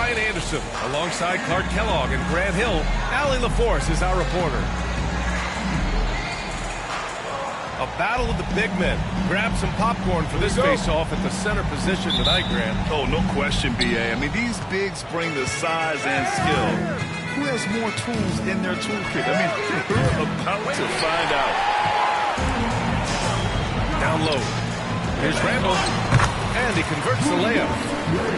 Brian Anderson. Alongside Clark Kellogg and Grant Hill, Allie LaForce is our reporter. A battle of the big men. Grab some popcorn for this face-off at the center position tonight, Grant. Oh, no question, B.A. I mean, these bigs bring the size and skill. Who has more tools in their toolkit? I mean, we're about to find out. Down low. Here's Randall. And he converts the layup.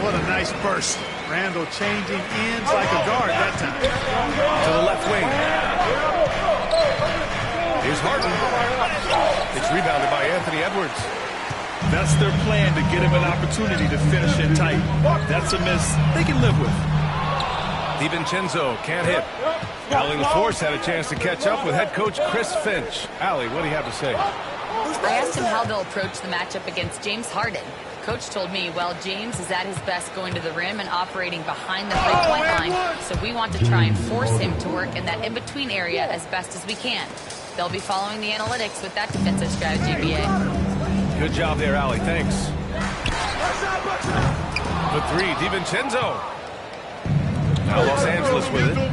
What a nice burst. Randall changing ends like a guard that time. To the left wing. Here's Harden. It's rebounded by Anthony Edwards. That's their plan, to get him an opportunity to finish it tight. That's a miss they can live with. DiVincenzo can't hit. Allie LaForce had a chance to catch up with head coach Chris Finch. Allie, what do you have to say? I asked him how they'll approach the matchup against James Harden. Coach told me, well, James is at his best going to the rim and operating behind the three-point line, so we want to try and force him to work in that in-between area as best as we can. They'll be following the analytics with that defensive strategy, B.A. Good job there, Allie. Thanks. The three, DiVincenzo. Now Los Angeles with it.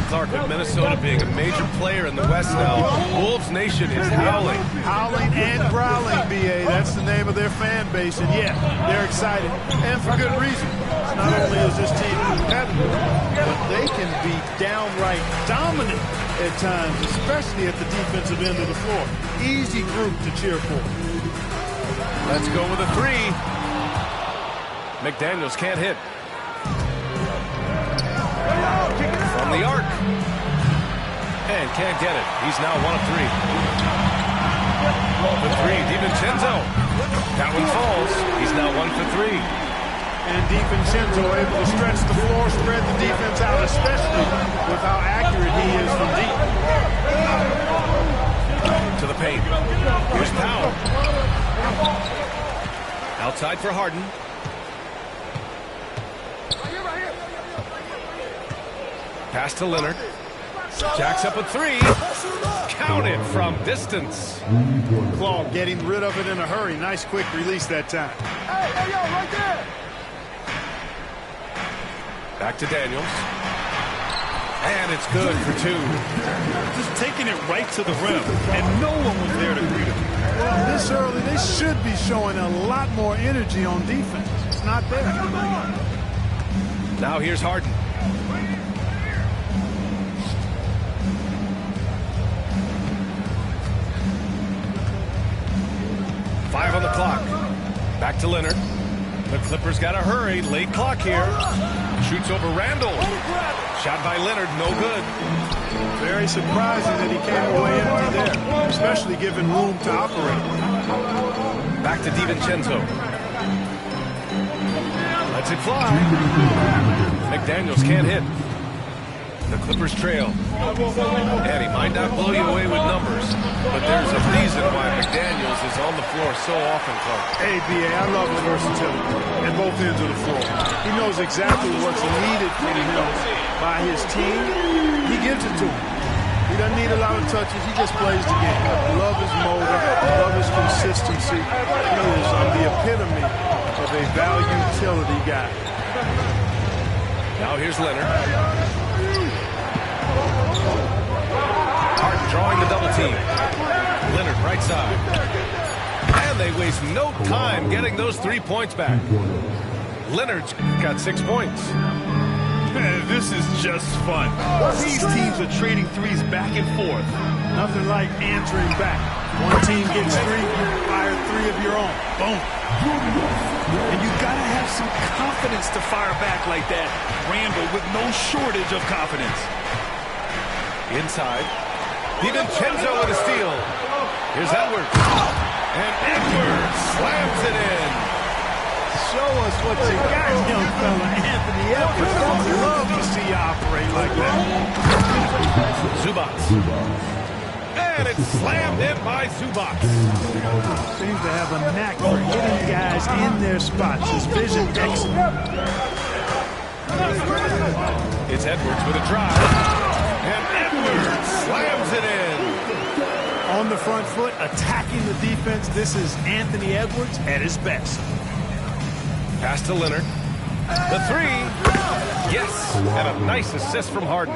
Clark with Minnesota being a major player in the West now. Wolves Nation is howling. Howling and growling, B.A. That's the name of their fan base. And, yeah, they're excited. And for good reason. Not only is this team competitive, but they can be downright dominant at times, especially at the defensive end of the floor. Easy group to cheer for. Let's go with a three. McDaniels can't hit. From the arc. And can't get it. He's now 1 of 3. The three, DiVincenzo. That one falls. He's now 1 for 3. And DiVincenzo able to stretch the floor, spread the defense out, especially with how accurate he is from deep. To the paint. Here's Powell. Outside for Harden. Pass to Leonard. Jacks up a three. Count it from distance. Claw getting rid of it in a hurry. Nice quick release that time. Hey, yo, right there. Back to Daniels. And it's good for 2. Just taking it right to the rim, and no one was there to greet him. Well, this early, they should be showing a lot more energy on defense. It's not there. Now here's Harden. Five on the clock. Back to Leonard. The Clippers got to hurry. Late clock here. Shoots over Randall. Shot by Leonard, no good. Very surprising that he came away empty there, especially given room to operate. Back to DiVincenzo. Lets it fly. McDaniels can't hit. The Clippers trail. And he might not blow you away with numbers, but there's a reason why McDaniels is on the floor so often, Clark. Hey, B.A., I love his versatility at both ends of the floor. He knows exactly what's needed from him by his team. He gives it to him. He doesn't need a lot of touches. He just plays the game. Love his motor. Love his consistency. He is the epitome of a value-utility guy. Now here's Leonard. Harden drawing the double team. Leonard right side. And they waste no time getting those 3 points back. Leonard's got 6 points. This is just fun. These teams are trading threes back and forth. Nothing like answering back. One team gets 3, you fire 3 of your own. Boom. And you gotta have some confidence to fire back like that. Randall with no shortage of confidence. Inside. DiVincenzo with a steal. Here's Edwards. And Edwards slams it in. Show us what you got, young fella. Anthony Edwards. Love to see you operate like that. Zubac. And it's slammed in by Zubac. Seems to have a knack for hitting guys in their spots. His vision excellent. It's Edwards with a drive. And Edwards slams it in. On the front foot, attacking the defense. This is Anthony Edwards at his best. Pass to Leonard. The three. Yes. And a nice assist from Harden.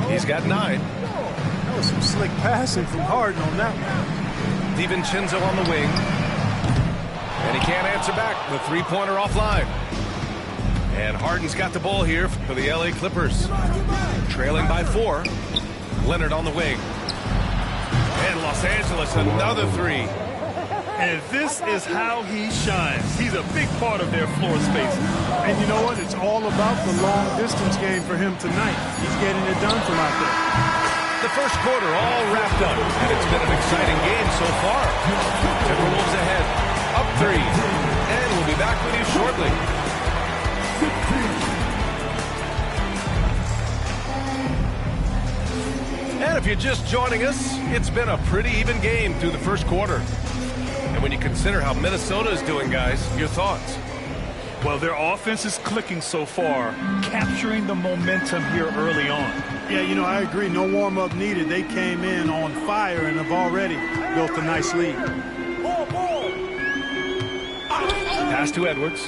He's got 9. That was some slick passing from Harden on that one. DiVincenzo on the wing. And he can't answer back. The three-pointer offline. And Harden's got the ball here for the LA Clippers. Trailing by 4. Leonard on the wing. And Los Angeles, another 3. And this is how he shines. He's a big part of their floor space. And you know what? It's all about the long-distance game for him tonight. He's getting it done from out there. The first quarter all wrapped up, and it's been an exciting game so far. Timberwolves ahead, up 3, and we'll be back with you shortly. And if you're just joining us, it's been a pretty even game through the first quarter. And when you consider how Minnesota is doing, guys, your thoughts? Well, their offense is clicking so far, capturing the momentum here early on. Yeah, you know, I agree. No warm-up needed. They came in on fire and have already built a nice lead. Pass to Edwards.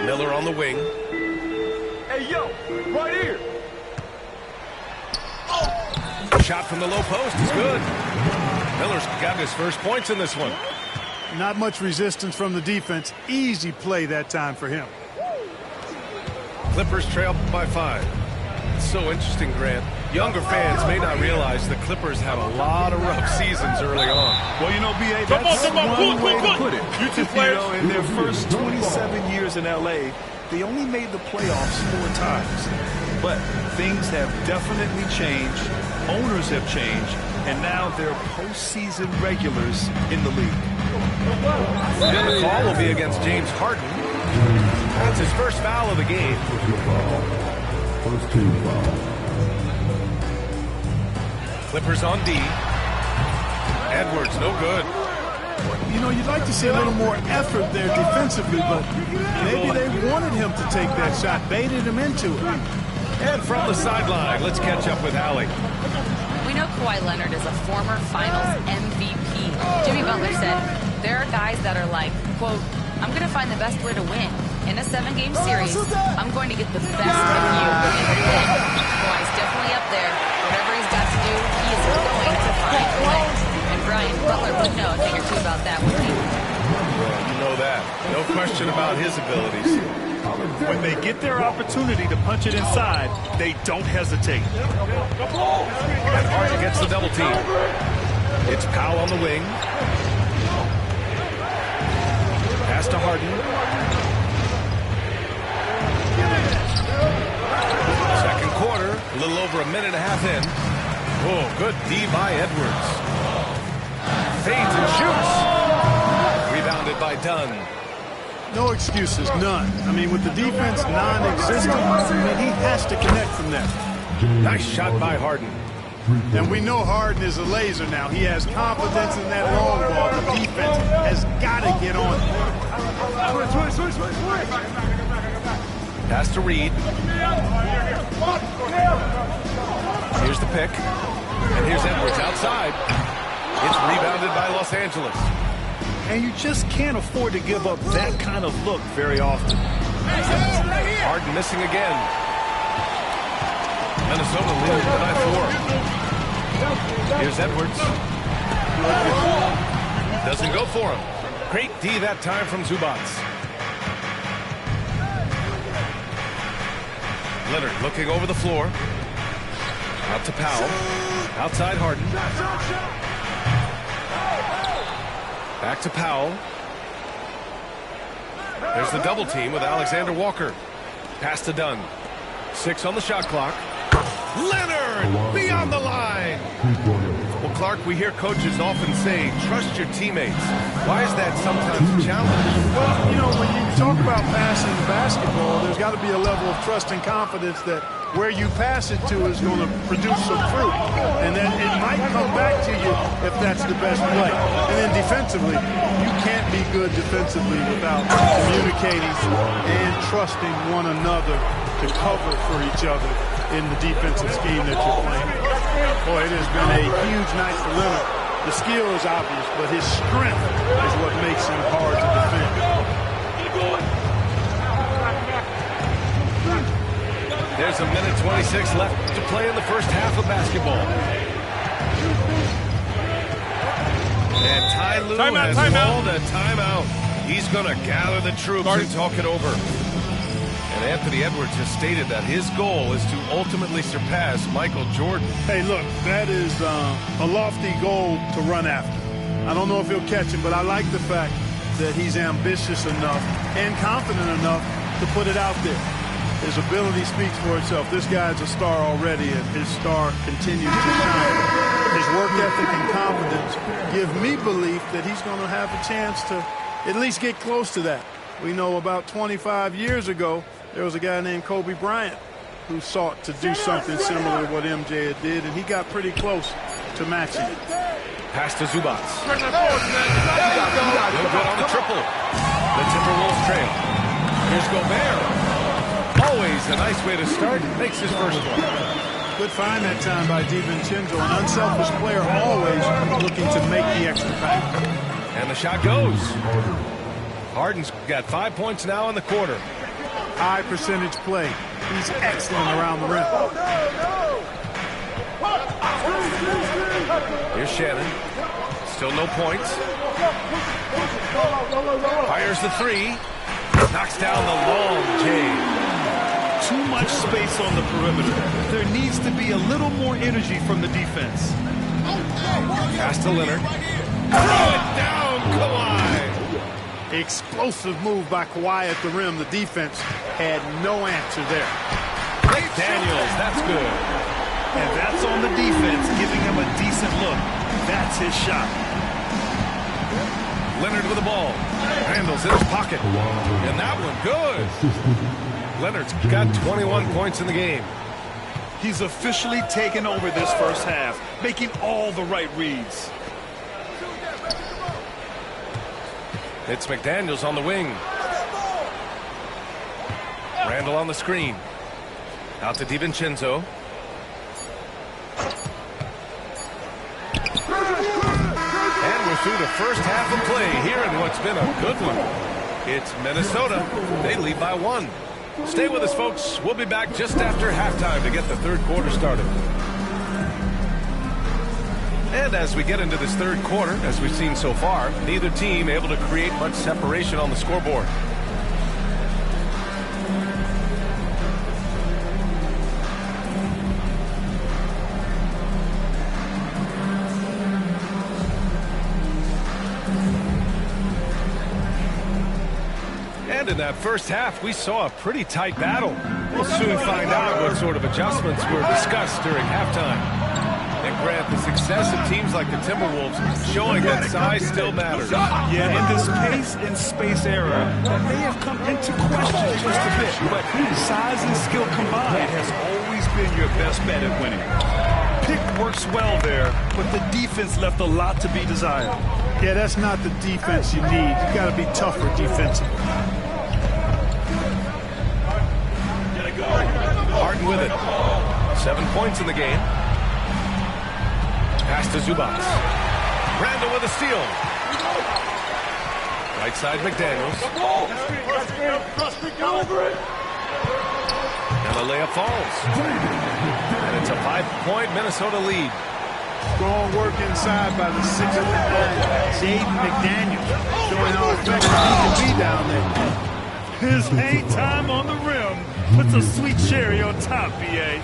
Miller on the wing. Hey, yo, right here. Shot from the low post is good. Miller's got his first points in this one. Not much resistance from the defense. Easy play that time for him. Clippers trail by 5. It's so interesting, Grant. Younger fans may not realize the Clippers had a lot of rough seasons early on. Well, you know, B.A., that's one way to put it. You two players, in their first 27 years in L.A., they only made the playoffs 4 times. But things have definitely changed. Owners have changed. And now they're postseason regulars in the league. And the call will be against James Harden. That's his first foul of the game. First team foul. Clippers on D. Edwards, no good. You know, you'd like to see a little more effort there defensively, but maybe they wanted him to take that shot, baited him into it. And from the sideline, let's catch up with Allie. We know Kawhi Leonard is a former Finals MVP. Jimmy Butler said, there are guys that are like, quote, I'm going to find the best way to win. In a 7-game series, I'm going to get the best of you and win. Kawhi's definitely up there. Whatever he's got to do, he is going to find a way. And Brian Butler would know a thing or two about that, wouldn't he? Well, you know that. No question about his abilities. When they get their opportunity to punch it inside, they don't hesitate. And Harden gets the double team. It's Powell on the wing. Pass to Harden. Second quarter, a little over a minute and a half in. Oh, good D by Edwards. Fades and shoots. Rebounded by Dunn. No excuses, none. I mean, with the defense non-existent, he has to connect from that. Nice shot by Harden. And we know Harden is a laser now. He has confidence in that long ball. The defense has got to get on it. Pass to Reed. Here's the pick. And here's Edwards outside. It's rebounded by Los Angeles. And you just can't afford to give up that kind of look very often. Harden missing again. Minnesota leading by 4. Here's Edwards. Doesn't go for him. Great D that time from Zubac. Leonard looking over the floor. Out to Powell. Outside Harden. Back to Powell. There's the double team with Alexander Walker. Pass to Dunn. 6 on the shot clock. Leonard beyond the line. Well, Clark, we hear coaches often say, trust your teammates. Why is that sometimes a challenge? Well, you know, when you talk about passing basketball, there's got to be a level of trust and confidence that where you pass it to is going to produce some fruit. And then it might come back to you if that's the best play. And then defensively, you can't be good defensively without communicating and trusting one another to cover for each other in the defensive scheme that you're playing. Boy, it has been a huge night for Leonard. The skill is obvious, but his strength is what makes him hard to defend. There's a minute 26 left to play in the first half of basketball. And Ty Lue has called a timeout. He's going to gather the troops and talk it over. And Anthony Edwards has stated that his goal is to ultimately surpass Michael Jordan. Hey, look, that is a lofty goal to run after. I don't know if he'll catch him, but I like the fact that he's ambitious enough and confident enough to put it out there. His ability speaks for itself. This guy's a star already, and his star continues to shine. His work ethic and confidence give me belief that he's going to have a chance to at least get close to that. We know about 25 years ago, there was a guy named Kobe Bryant who sought to do something similar to what MJ did, and he got pretty close to matching it. Pass to Zubac. No good on the triple. The Timberwolves trail. Here's Gobert. Always a nice way to start. Makes his first one. Good find that time by DiVincenzo. An unselfish player, always looking to make the extra pack. And the shot goes. Harden's got 5 points now in the quarter. High percentage play. He's excellent around the rim. Here's Shannon. Still no points. Fires the three. Knocks down the long J. Too much space on the perimeter. There needs to be a little more energy from the defense. Pass to Leonard. Throw it down, Kawhi. Explosive move by Kawhi at the rim. The defense had no answer there. Daniels, that's good. And that's on the defense, giving him a decent look. That's his shot. Leonard with the ball. Handles in his pocket. And that one good. Leonard's got 21 points in the game. He's officially taken over this first half, making all the right reads. It's McDaniels on the wing. Randall on the screen. Out to DiVincenzo. And we're through the first half of play here in what's been a good one. It's Minnesota. They lead by 1. Stay with us, folks. We'll be back just after halftime to get the third quarter started. And as we get into this third quarter, as we've seen so far, neither team able to create much separation on the scoreboard. And in that first half, we saw a pretty tight battle. We'll soon find out what sort of adjustments were discussed during halftime. And Grant, the success of teams like the Timberwolves showing that size still matters. Yeah, in this pace and space era, that may have come into question just a bit, but size and skill combined has always been your best bet at winning. Pick works well there, but the defense left a lot to be desired. Yeah, that's not the defense you need. You got to be tougher defensively. Harden with it. 7 points in the game. Pass to Zubac. Randall with a steal. Right side McDaniels. And the layup falls. And it's a 5-point Minnesota lead. Strong work inside by the 6'9" Jaden McDaniels, showing how effective he can be down there. His hang time on the rim puts a sweet cherry on top, B.A.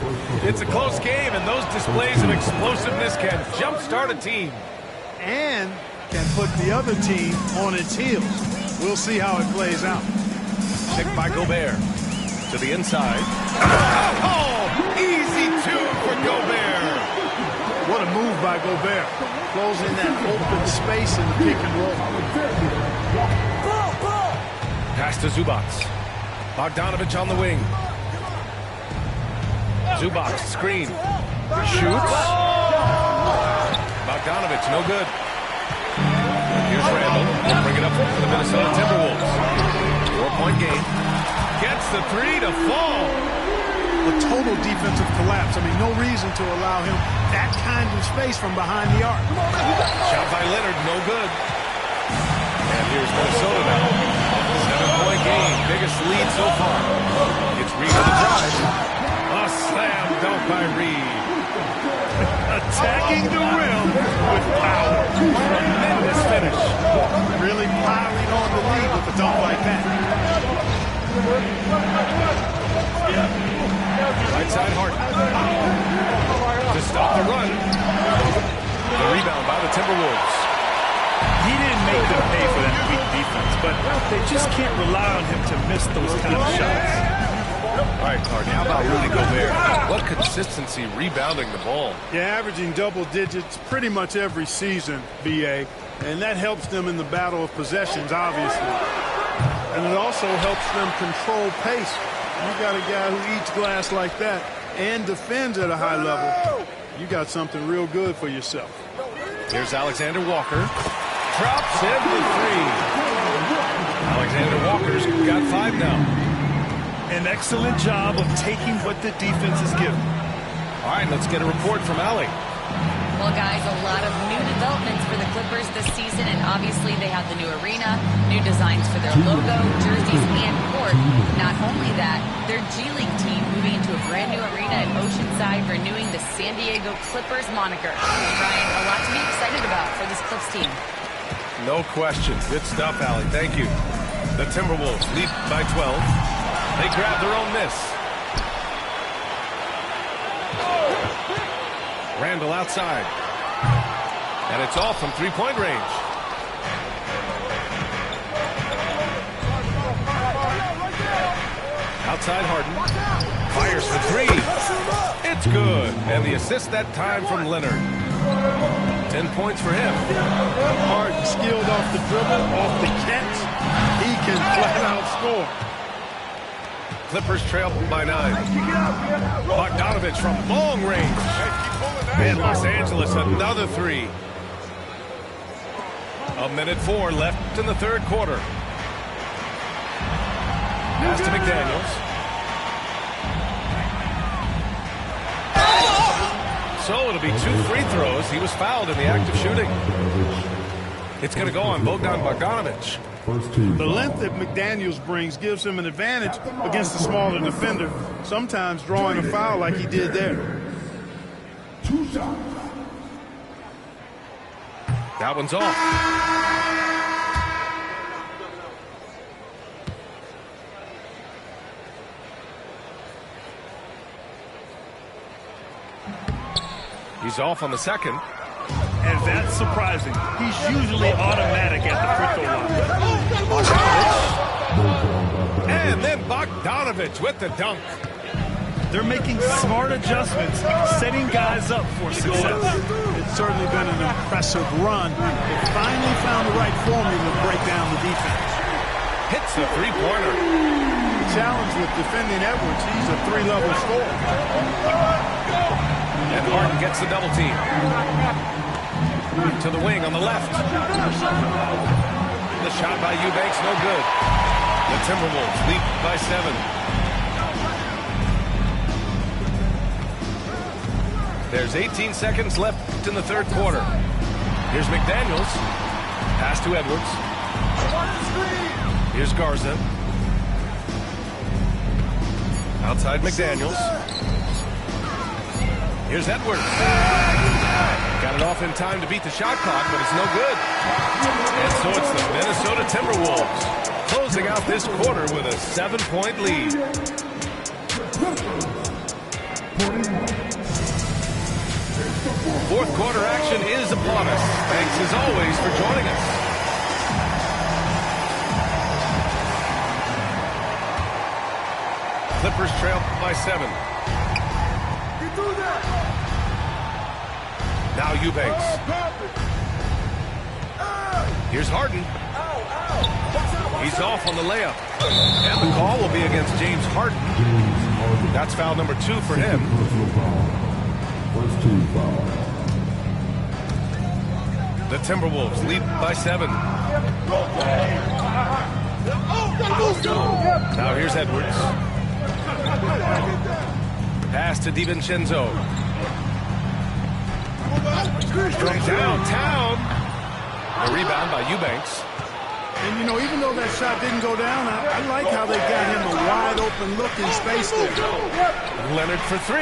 It's a close game, and those displays of explosiveness can jumpstart a team. And can put the other team on its heels. We'll see how it plays out. Picked by Gobert. To the inside. Oh, easy two for Gobert. What a move by Gobert. Closing that open space in the pick and roll. Pass to Zubac. Bogdanovich on the wing. Zubac, screen. Shoots. Bogdanovich, no good. Here's Randall. He'll bring it up for the Minnesota Timberwolves. 4-point game. Gets the three to fall. A total defensive collapse. I mean, no reason to allow him that kind of space from behind the arc. Shot by Leonard, no good. And here's Minnesota now. 7-point game, biggest lead so far. It's Reed on the drive. by Reed. Attacking the rim with power. Tremendous finish. Really piling on the lead with a dunk like that. Right side Harden. To stop the run. The rebound by the Timberwolves. He didn't make them pay for that weak defense, but they just can't rely on him to miss those kind of shots. All right, Harden, how about Rudy Gobert? What consistency rebounding the ball. Yeah, averaging double digits pretty much every season, BA. And that helps them in the battle of possessions, obviously. And it also helps them control pace. You got a guy who eats glass like that and defends at a high level. You got something real good for yourself. Here's Alexander Walker. Drops in the three. Alexander Walker's got 5 now. An excellent job of taking what the defense is given. All right, let's get a report from Allie. Well, guys, a lot of new developments for the Clippers this season, and obviously they have the new arena, new designs for their logo, jerseys, and court. Not only that, their G League team moving into a brand new arena at Oceanside, renewing the San Diego Clippers moniker. Ryan, a lot to be excited about for this Clips team. No question. Good stuff, Allie. Thank you. The Timberwolves lead by 12. They grab their own miss. Randall outside. And it's off from three-point range. Outside Harden. Fires for 3. It's good. And the assist that time from Leonard. 10 points for him. Harden skilled off the dribble, off the catch. He can flat out score. Clippers trail by 9. Bogdanovich from long range. And Los Angeles another 3. 1:04 left in the third quarter. Pass to McDaniels. So it'll be 2 free throws. He was fouled in the act of shooting. It's going to go on Bogdan Bogdanovich. The length that McDaniels brings gives him an advantage against the smaller defender, sometimes drawing a foul like he did there. That one's off. He's off on the second. And that's surprising. He's usually automatic at the free throw line. And then Bogdanovich with the dunk. They're making smart adjustments, setting guys up for success. It's certainly been an impressive run. They finally found the right formula to break down the defense. Hits the three-pointer. The challenge with defending Edwards, he's a 3-level scorer. And Harden gets the double team. To the wing on the left. The shot by Eubanks, no good. The Timberwolves lead by 7. There's 18 seconds left in the third quarter. Here's McDaniels. Pass to Edwards. Here's Garza. Outside McDaniels. Here's Edwards. Got it off in time to beat the shot clock, but it's no good. And so it's the Minnesota Timberwolves closing out this quarter with a 7-point lead. Fourth quarter action is upon us. Thanks as always for joining us. Clippers trail by 7. Now Eubanks. Here's Harden. He's off on the layup. And the call will be against James Harden. That's foul number 2 for him. First team foul. The Timberwolves lead by 7. Now here's Edwards. Pass to DiVincenzo. From downtown. A rebound by Eubanks. And, you know, even though that shot didn't go down, I like how they got him a wide open look in space there. Leonard for 3.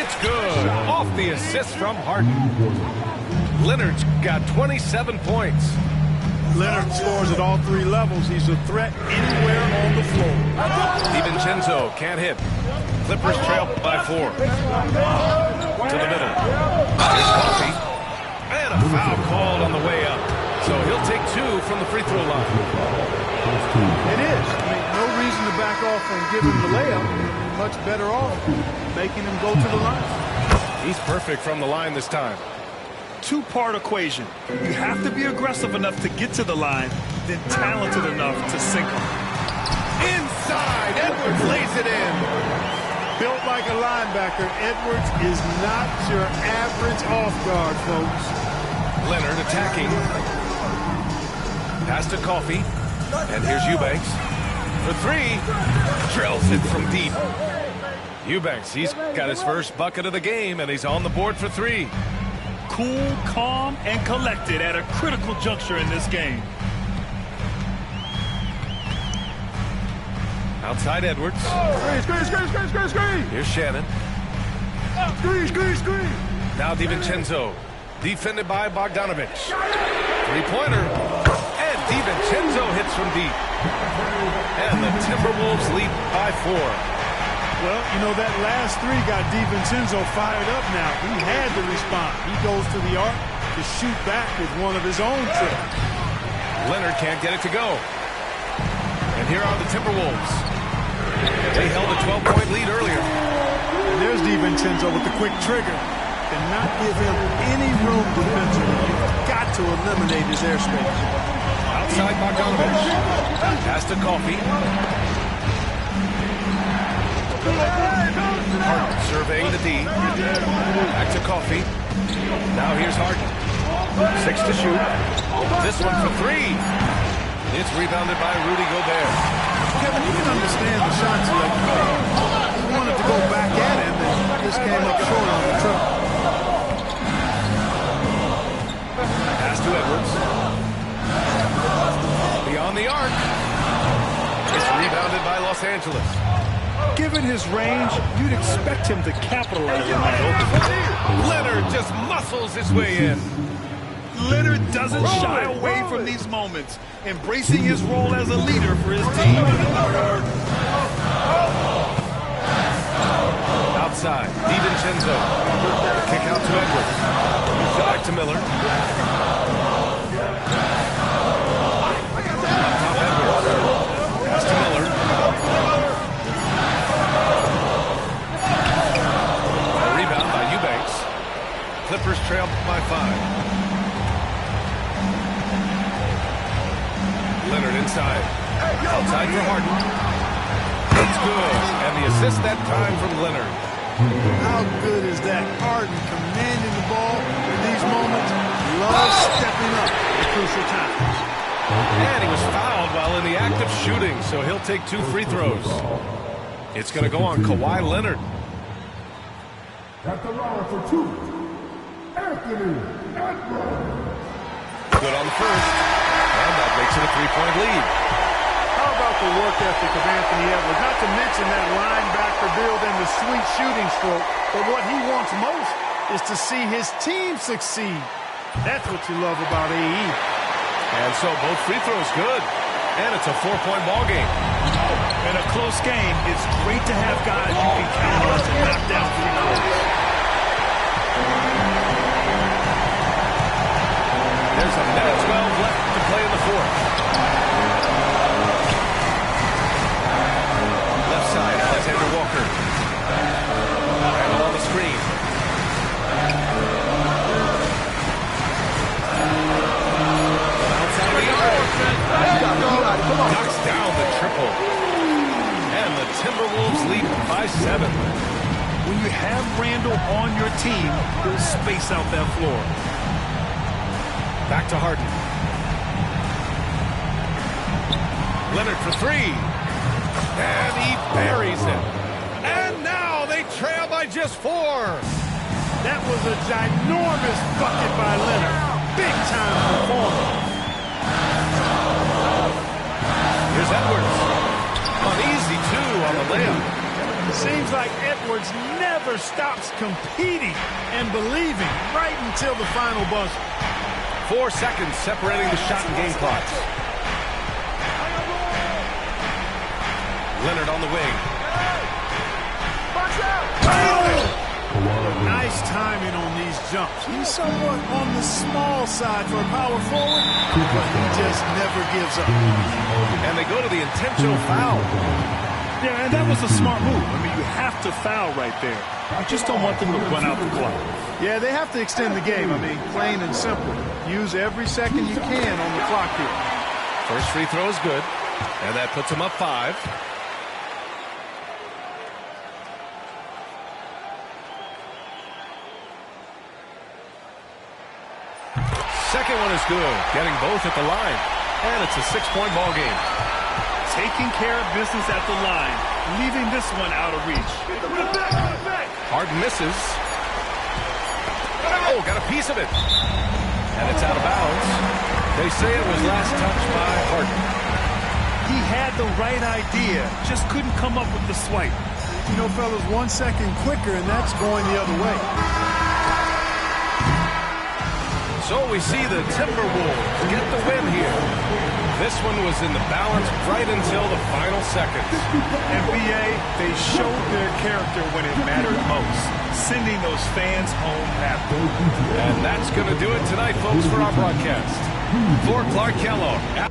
It's good. Off the assist from Harden. Leonard's got 27 points. Leonard scores at all three levels. He's a threat anywhere on the floor. DiVincenzo can't hit. Clippers trail by 4. To the middle. Here's Coffey. And a foul called on the way up. So he'll take 2 from the free throw line. It is. I mean, no reason to back off and give him the layup. Much better off making him go to the line. He's perfect from the line this time. Two-part equation. You have to be aggressive enough to get to the line, then talented enough to sink them. Inside, Edwards lays it in. Built like a linebacker, Edwards is not your average off guard, folks. Leonard attacking. Pass to Coffey. And here's Eubanks. For 3. Drills it from deep. Eubanks, he's got his first bucket of the game, and he's on the board for 3. Cool, calm, and collected at a critical juncture in this game. Outside Edwards. Screen. Here's Shannon. Screen. Now DiVincenzo. Defended by Bogdanovich. Three-pointer. And DiVincenzo hits from deep. And the Timberwolves lead by 4. Well, you know, that last 3 got DiVincenzo fired up now. He had to respond. He goes to the arc to shoot back with one of his own tricks. Leonard can't get it to go. And here are the Timberwolves. They held a 12-point lead earlier. And there's DiVincenzo with the quick trigger. Cannot give him any room defensively. You've got to eliminate his airspace. Outside Bogdanovich. Pass to Coffey. Harden surveying the D. Back to Coffey. Now here's Harden. 6 to shoot. This one for 3. It's rebounded by Rudy Gobert. Kevin, you can understand the shots he let go. He wanted to go back at him and just came up short on the trip. Pass to Edwards. Beyond the arc. It's rebounded by Los Angeles. Given his range, you'd expect him to capitalize on that open. Leonard just muscles his way in. Leonard doesn't shy away from these moments, embracing his role as a leader for his team. Outside, DiVincenzo. Kick out to Edwards. Back to Miller. Top Edwards. Pass to Miller. A rebound by Eubanks. Clippers trail by 5. Leonard inside. Outside for Harden. It's good. And the assist that time from Leonard. How good is that? Harden commanding the ball in these moments. Loves stepping up at crucial times. And he was fouled while in the act of shooting, so he'll take 2 free throws. It's going to go on Kawhi Leonard. At the line for 2, Anthony Edwards. Good on the first. And that makes it a 3-point lead. How about the work ethic of Anthony Edwards? Not to mention that linebacker build and the sweet shooting stroke. But what he wants most is to see his team succeed. That's what you love about AE. And so both free throws good. And it's a 4-point ball game. In a close game, it's great to have guys you can count on to knock down free throws. There's a minute 12 left to play in the 4th. Left side, Alexander Walker. Randall on the screen. Outside the arc. Knocks down the triple. And the Timberwolves lead by 7. When you have Randall on your team, he'll space out that floor. Back to Harden. Leonard for 3. And he buries it. And now they trail by just 4. That was a ginormous bucket by Leonard. Big time performance. Here's Edwards. Uneasy 2 on the layup. Seems like Edwards never stops competing and believing right until the final buzzer. 4 seconds separating the shot and game clocks. Leonard on the wing. Nice timing on these jumps. He's somewhat on the small side for a power forward, but he just never gives up. And they go to the intentional foul. Yeah, and that was a smart move. I mean, you have to foul right there. I just don't want them to run out the clock. Yeah, they have to extend the game. I mean, plain and simple. Use every second you can on the clock here. First free throw is good, and that puts them up 5. Second one is good, getting both at the line, and it's a 6-point ball game. Taking care of business at the line, leaving this one out of reach. Harden misses. Oh, got a piece of it. And it's out of bounds. They say it was last touched by Harden. He had the right idea, just couldn't come up with the swipe. You know, fellas, 1 second quicker, and that's going the other way. So we see the Timberwolves get the win here. This one was in the balance right until the final seconds. NBA, they showed their character when it mattered most, sending those fans home happy. And that's going to do it tonight, folks, for our broadcast. For Clark Kellogg.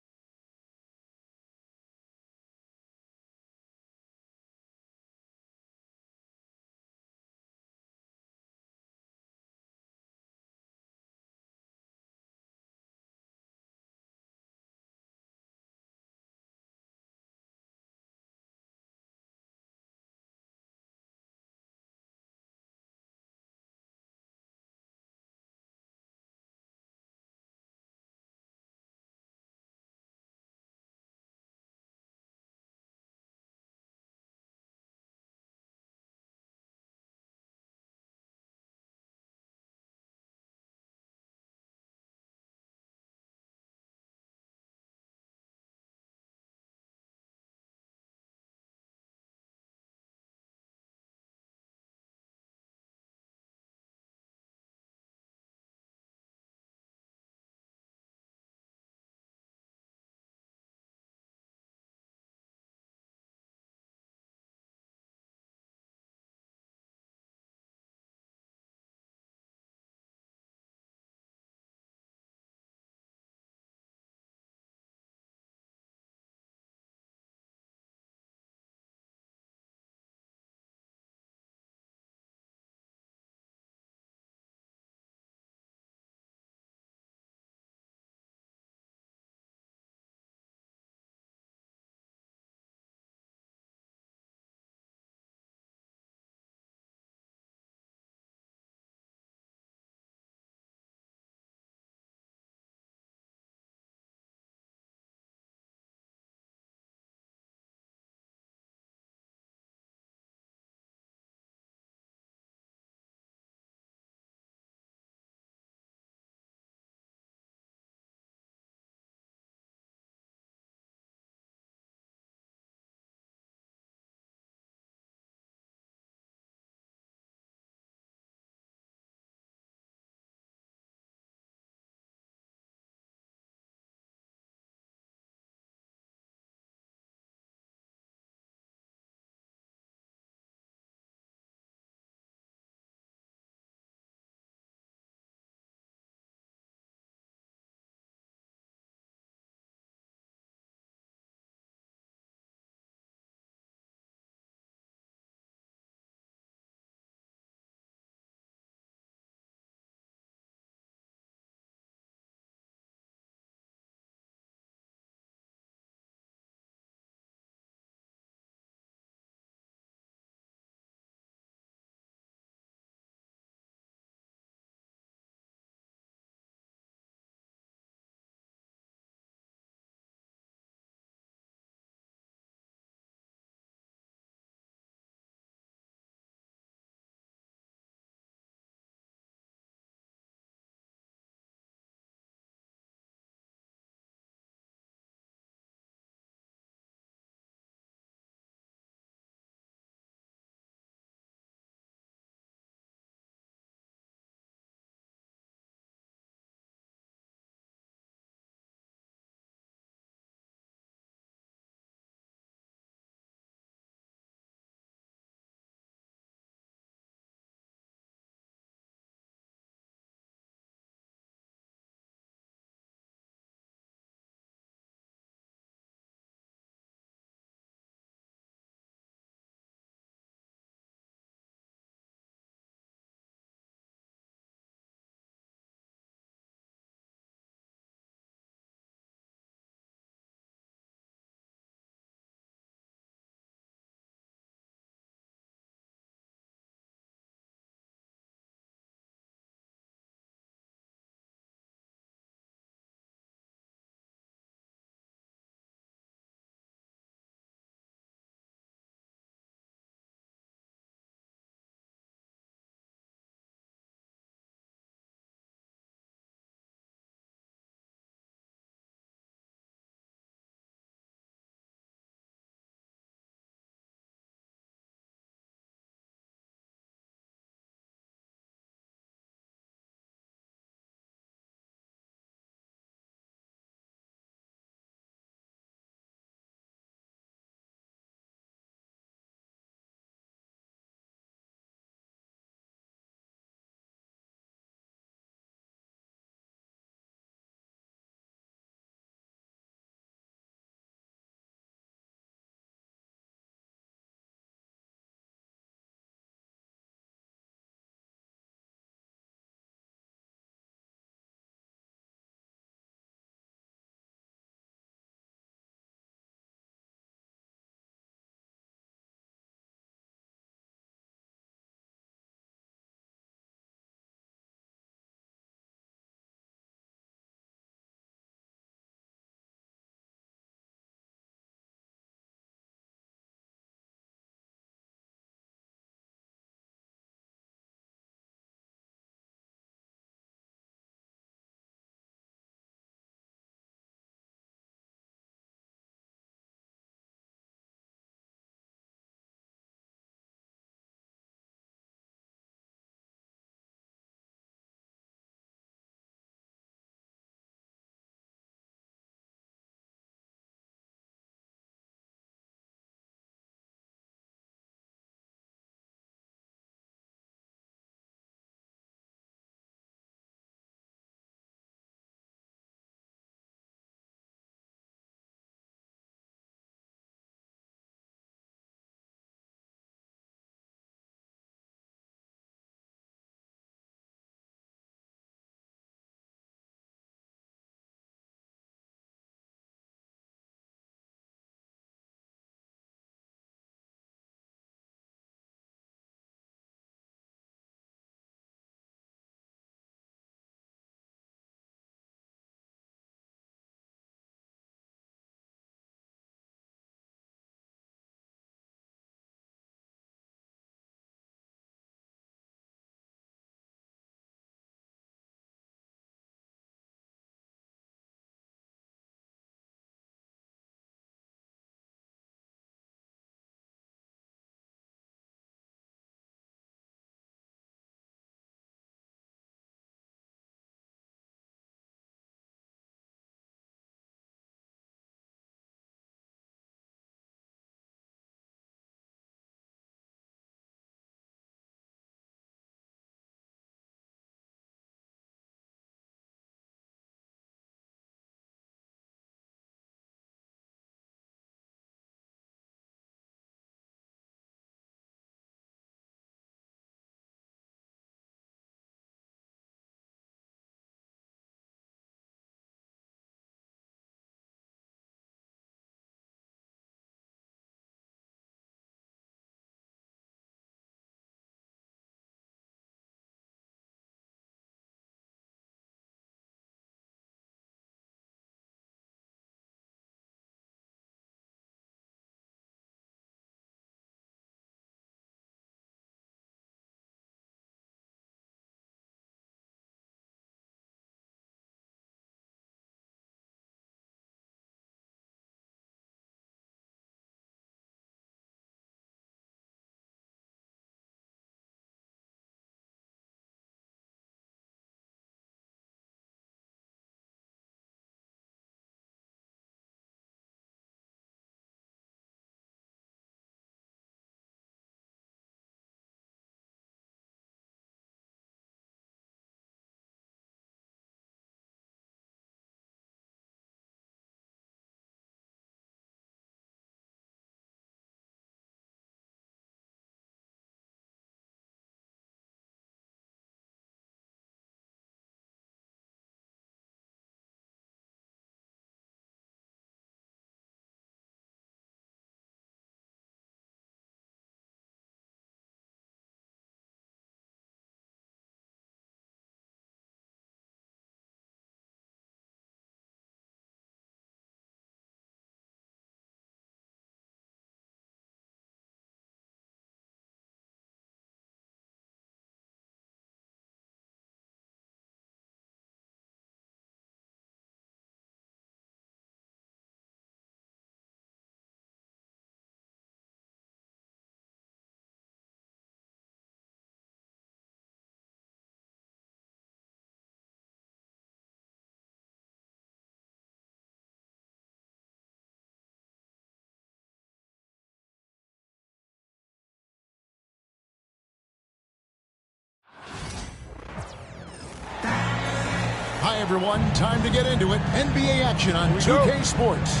everyone. Time to get into it. NBA action on 2K Sports.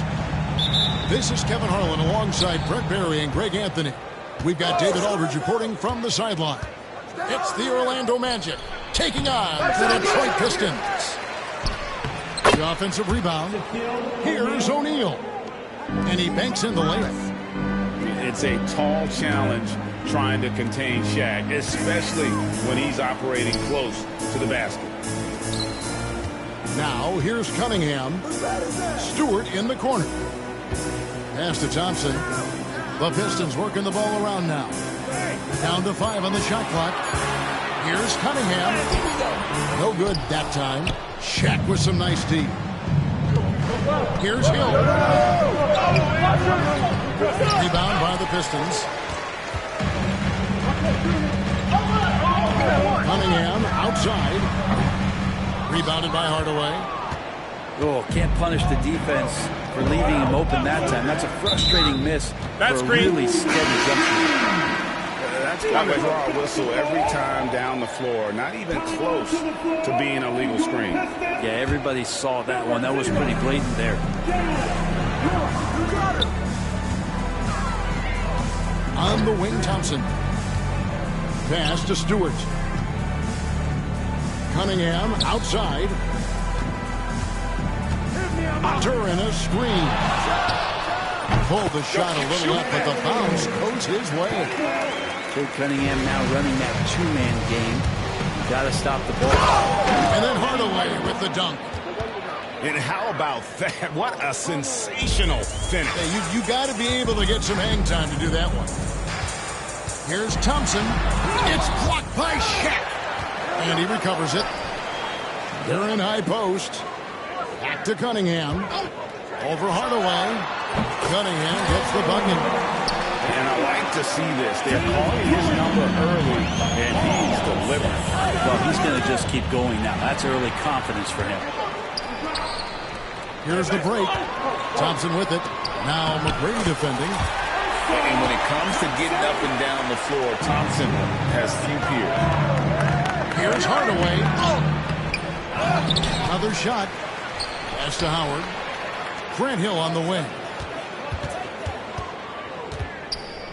This is Kevin Harlan alongside Brett Barry and Greg Anthony. We've got David Aldridge reporting from the sideline. It's the Orlando Magic taking on the Detroit Pistons. The offensive rebound. Here's O'Neal. And he banks in the layup. It's a tall challenge trying to contain Shaq, especially when he's operating close to the basket. Now, here's Cunningham. Stewart in the corner. Pass to Thompson. The Pistons working the ball around now. Down to 5 on the shot clock. Here's Cunningham. No good that time. Shaq with some nice D. Here's Hill. Rebound by the Pistons. Cunningham outside. Rebounded by Hardaway. Oh, can't punish the defense for leaving him open that time. That's a frustrating miss for a really steady jump shot. That's going to draw a whistle every time down the floor. Not even close to being a legal screen. Yeah, everybody saw that one. That was pretty blatant there. On the wing, Thompson. Pass to Stewart. Cunningham outside. Turin a screen. Pulled the shot a little up, but the bounce goes his way. Cade Cunningham now running that two-man game. Got to stop the ball. And then Hardaway with the dunk. And how about that? What a sensational finish. Hey, you got to be able to get some hang time to do that one. Here's Thompson. It's blocked by Shaq. And he recovers it. They're in high post. Back to Cunningham. Over Hardaway. Cunningham gets the bucket. And I like to see this. They're calling his number early, and he's delivering. Well, he's going to just keep going now. That's early confidence for him. Here's the break. Thompson with it. Now McGrady defending. And when it comes to getting up and down the floor, Thompson has few peers. Here's Hardaway. Another shot. Pass to Howard. Grant Hill on the wing.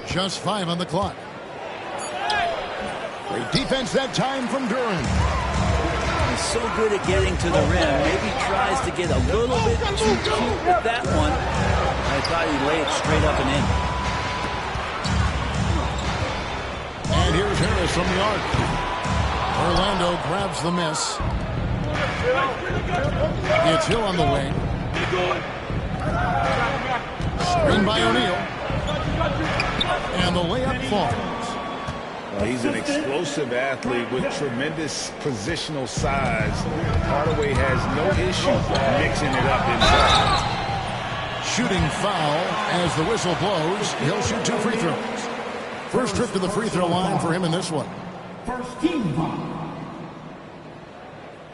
Just 5 on the clock. Great defense that time from Duran. He's so good at getting to the rim. Maybe tries to get a little bit too cute with that one. I thought he'd lay it straight up and in. And here's Harris from the arc. Orlando grabs the miss. It's Hill on the wing. Screen by O'Neal. And the layup falls. Well, he's an explosive athlete with tremendous positional size. Hardaway has no issue mixing it up inside. Shooting foul as the whistle blows. He'll shoot 2 free throws. First trip to the free throw line for him in this one. First team foul.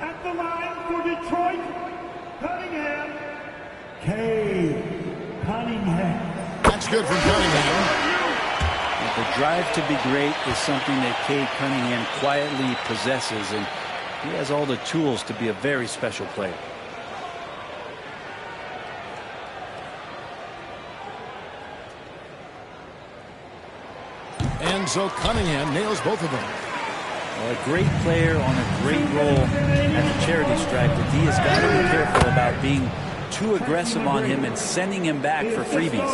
At the line for Detroit, Cunningham. Cade Cunningham. That's good from Cunningham. The drive to be great is something that Cade Cunningham quietly possesses, and he has all the tools to be a very special player. And so Cunningham nails both of them. Well, a great player on a great role at the charity stripe. The D has got to be careful about being too aggressive on him and sending him back for freebies.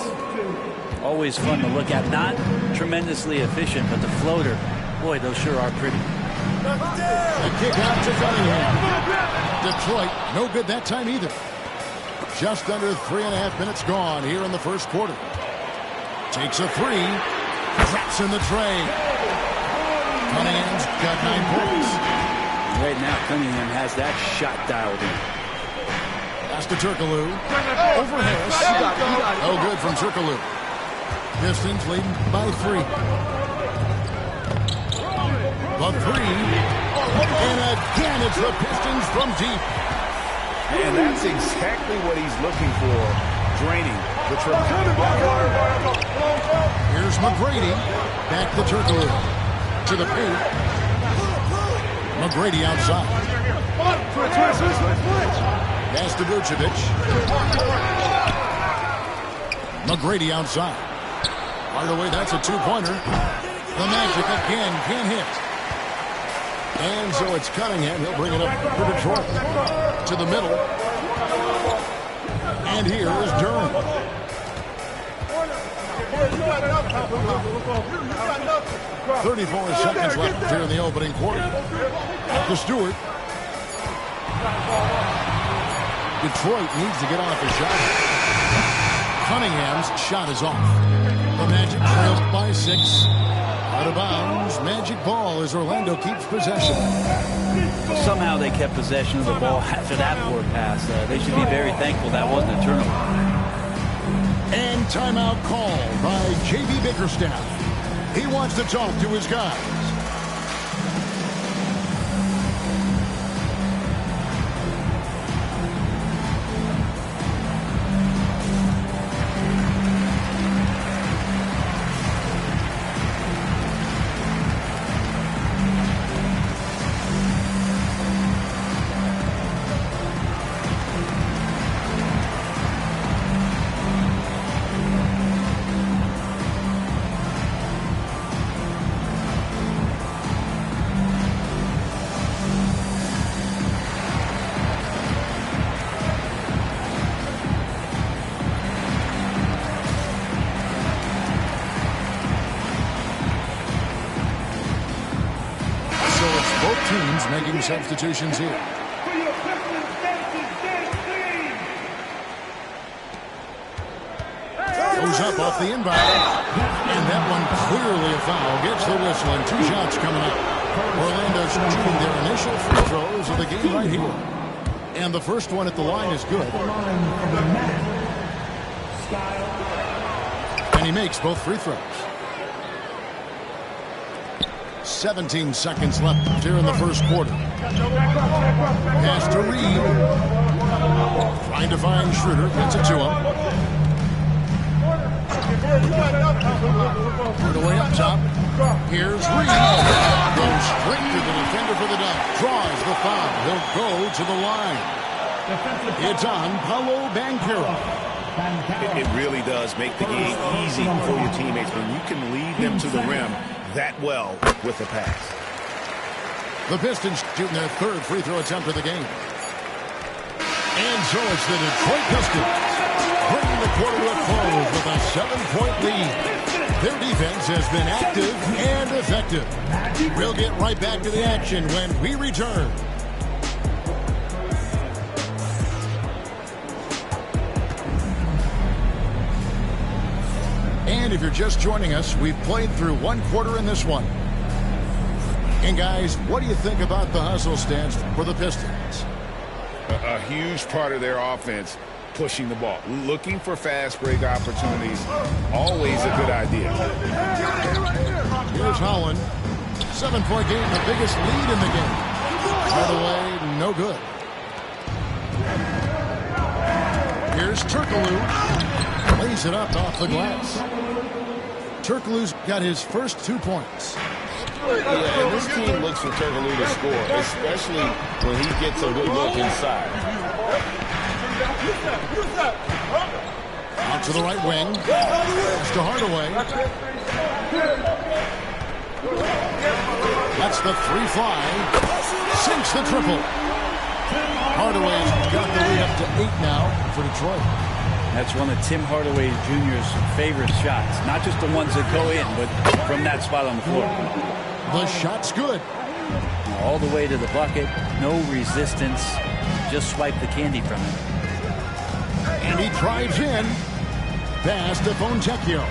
Always fun to look at. Not tremendously efficient, but the floater, boy, those sure are pretty. A kick out to Cunningham. Detroit, no good that time either. Just under 3.5 minutes gone here in the first quarter. Takes a 3. Traps in the tray. Cunningham's got 9 points. Right now, Cunningham has that shot dialed in. Pass to Turkoglu. Over Harris. Oh, good from Turkoglu. Pistons leading by 3. The 3. And again, it's the Pistons from deep. And that's exactly what he's looking for. Draining the triple. Here's McGrady. Back to Turkoglu. To the paint. McGrady outside. Pass to Vucevic. McGrady outside. Hardaway, that's a two-pointer. The Magic again can't hit. And so it's Cunningham. He'll bring it up for Detroit. To the middle. And here is Durham. 34 seconds left here in the opening quarter. To Stewart. Detroit needs to get off a shot. Cunningham's shot is off. The Magic trails by 6. Out of bounds. Magic ball as Orlando keeps possession. Somehow they kept possession of the ball after that poor pass. They should be very thankful that wasn't a turnover. And timeout called by J.B. Bickerstaff. He wants to talk to his guys. Making substitutions here. Goes up off the inbound. And that one clearly a foul. Gets the whistle and 2 shots coming up. Orlando's shooting their initial free throws of the game right here. And the first one at the line is good. And he makes both free throws. 17 seconds left here in the first quarter. Pass to Reed. Trying to find Schroeder. Gets it to him. Put away up top. Here's Reed. Goes straight to the defender for the dunk. Draws the foul. He'll go to the line. It's on Paolo Banchero. It really does make the game easy for your teammates when you can lead them to the rim that well with the pass. The Pistons shooting their 3rd free throw attempt of the game. And so it's the Detroit Pistons bringing the quarter to a close with a 7-point lead. Their defense has been active and effective. We'll get right back to the action when we return. And if you're just joining us, we've played through 1 quarter in this one. And guys, what do you think about the hustle stance for the Pistons? A huge part of their offense, pushing the ball, looking for fast break opportunities. Always a good idea. Here's Holland. 7-point game, the biggest lead in the game. By the way, no good. Here's Turkoglu. Lays it up off the glass. Turkoglu's got his first 2 points. Yeah, and this team looks for Turkoglu to score, especially when he gets a good look inside. Out to the right wing. Pass to Hardaway. That's the 3-fly. Sinks the triple. Hardaway's got the lead up to 8 now for Detroit. That's one of Tim Hardaway Jr.'s favorite shots. Not just the ones that go in, but from that spot on the floor. The shot's good. All the way to the bucket. No resistance. Just swipe the candy from him. And he drives in. Pass to Fontecchio.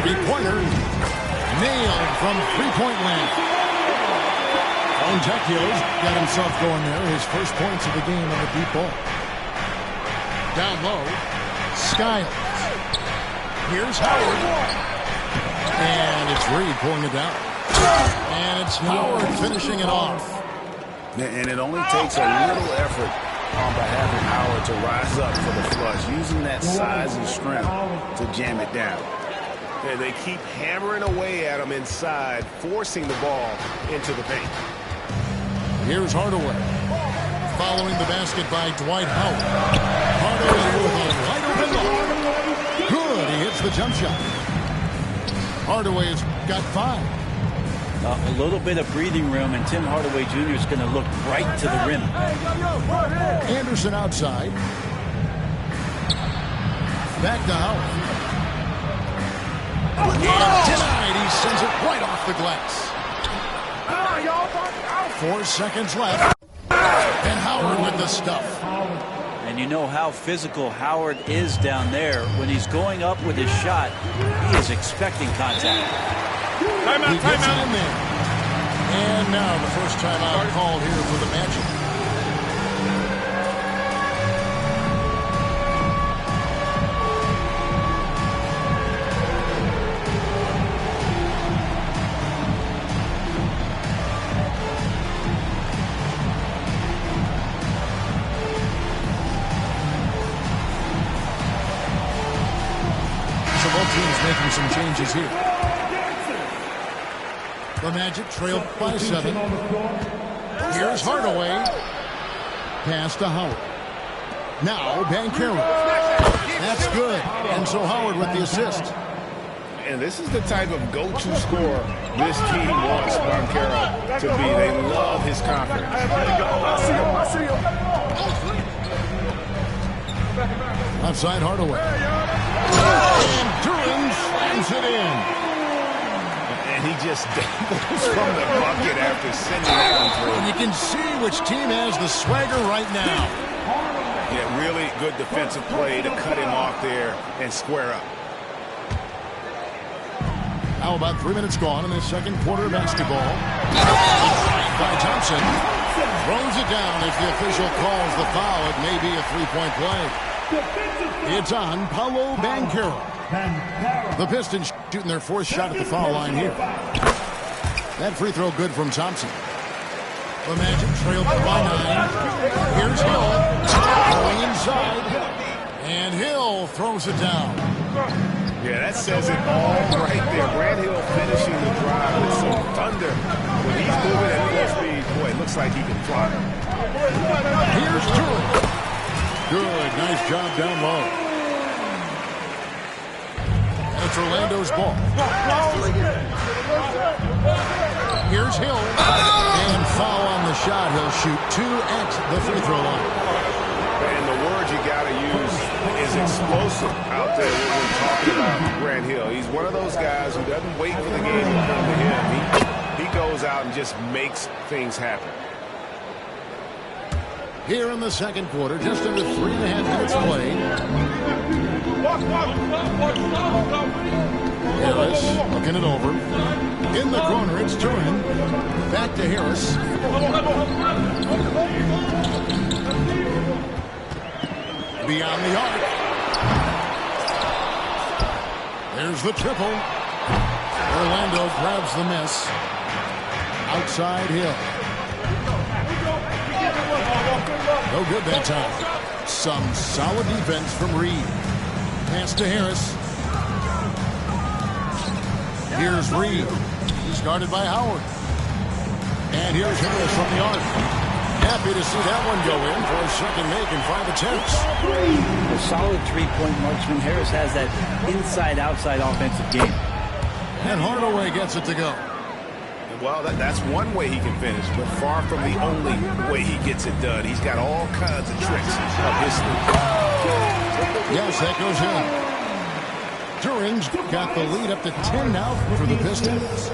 3-pointer. Nailed from 3-point land. Fontecchio's got himself going there. His first points of the game on the deep ball. Down low. Skiles. Here's Howard. And it's Reed pulling it down. And it's Howard finishing it off. And it only takes a little effort on behalf of Howard to rise up for the flush, using that size and strength to jam it down. And they keep hammering away at him inside, forcing the ball into the paint. Here's Hardaway. Following the basket by Dwight Howard. Hardaway with a wide open look. Good. He hits the jump shot. Hardaway's got 5. A little bit of breathing room, and Tim Hardaway Jr. is going to look right to the rim. Anderson outside. Back to Howard. And denied. He sends it right off the glass. 4 seconds left. And Howard with the stuff. And you know how physical Howard is down there. When he's going up with his shot, he is expecting contact. He gets it in there. And now the first timeout called here for the Magic. So both teams making some changes here. The Magic trail by 7. Here's Hardaway. Pass to Howard. Now Banchero. That's good. And so Howard with the assist. And this is the type of go-to scorer this team wants Banchero to be. They love his confidence. Outside Hardaway. And Duran slams it in. And he just dangles from the bucket after sending that one through. You can see which team has the swagger right now. Yeah, really good defensive play to cut him off there and square up. Now about 3 minutes gone in the second quarter of basketball. By Thompson. Throws it down. If the official calls the foul, it may be a three-point play. It's on Paolo Banchero. The Pistons shooting their 4th shot at the foul line here. That free throw good from Thompson. The Magic trail by 9. Here's Hill. Going inside. And Hill throws it down. Yeah, that says it all right there. Grant Hill finishing the drive with some thunder. When he's moving at full speed, boy, it looks like he can fly. Here's Duran. Good. Nice job down low. It's Orlando's ball. Here's Hill. And foul on the shot. He'll shoot 2 at the free throw line. And the word you got to use is explosive out there when we're talking about Grant Hill. He's one of those guys who doesn't wait for the game to come to him. He goes out and just makes things happen. Here in the second quarter, just under 3.5 minutes played. Harris looking it over. In the corner, it's Duran. Back to Harris. Beyond the arc. There's the triple. Orlando grabs the miss. Outside Hill. No good that time. Some solid defense from Reed. Pass to Harris. Here's Reed. He's guarded by Howard. And here's Harris from the arc. Happy to see that one go in for a second make in 5 attempts. A solid 3-point marksman. Harris has that inside-outside offensive game. And Hardaway gets it to go. Well, that's one way he can finish, but far from the only way he gets it done. He's got all kinds of tricks up his sleeve. Yes, that goes in. Duran's got the lead up to 10 now for the Pistons.